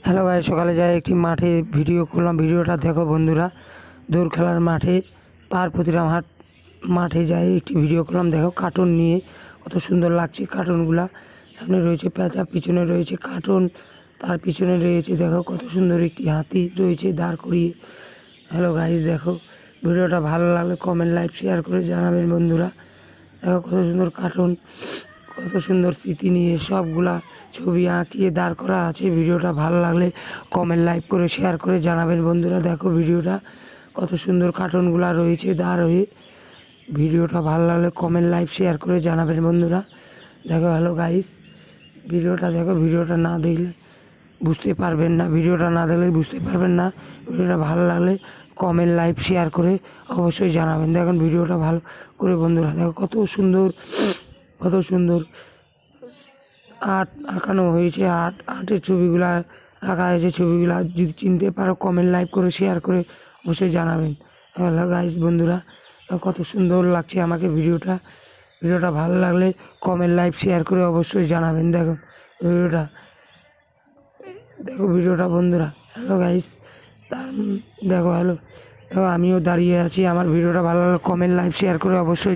Hello guys, সকালে যাই একটি মাঠে ভিডিও করলাম। ভিডিওটা দেখো বন্ধুরা, দৌড় খেলার মাঠে পার্বতীরাম হাট মাঠে যাই একটি ভিডিও করলাম। দেখো কার্টুন নিয়ে কত সুন্দর লাগছে কার্টুনগুলা। সামনে রয়েছে পেঁচা, পিছনে রয়েছে কার্টুন, তার পিছনে রয়েছে দেখো কত সুন্দর একটি হাতি রয়েছে দাঁড় করিয়ে। হ্যালো গাইস, দেখো ভিডিওটা ভালো লাগলে কমেন্ট, লাইক, শেয়ার করে জানাবেন বন্ধুরা। দেখো কত সুন্দর কার্টুন, কত সুন্দর স্মৃতি নিয়ে সবগুলা ছবি আঁকিয়ে দাঁড় করা আছে। ভিডিওটা ভালো লাগলে কমেন্ট, লাইক করে শেয়ার করে জানাবেন বন্ধুরা। দেখো ভিডিওটা কত সুন্দর কার্টুনগুলা রয়েছে দাঁড় হয়ে। ভিডিওটা ভালো লাগলে কমেন্ট, লাইক, শেয়ার করে জানাবেন বন্ধুরা। দেখো হ্যালো গাইস, ভিডিওটা দেখো, ভিডিওটা না দেখলে বুঝতে পারবেন না, ভিডিওটা না দেখলে বুঝতে পারবেন না। ভিডিওটা ভালো লাগলে কমেন্ট, লাইক, শেয়ার করে অবশ্যই জানাবেন। দেখুন ভিডিওটা ভালো করে বন্ধুরা, দেখো কত সুন্দর, কত সুন্দর আর্ট আঁকানো হয়েছে। আর্টের ছবিগুলা রাখা হয়েছে। ছবিগুলা যদি চিনতে পারো কমেন্ট, লাইক করে শেয়ার করে অবশ্যই জানাবেন। হ্যালো গাইস বন্ধুরা, কত সুন্দর লাগছে আমাকে ভিডিওটা। ভিডিওটা ভালো লাগলে কমেন্ট, লাইক, শেয়ার করে অবশ্যই জানাবেন। দেখো ভিডিওটা, দেখো ভিডিওটা বন্ধুরা। হ্যালো গাইস, দেখো হ্যালো, দেখো আমিও দাঁড়িয়ে আছি। আমার ভিডিওটা ভালো লাগলে কমেন্ট, লাইক, শেয়ার করে অবশ্যই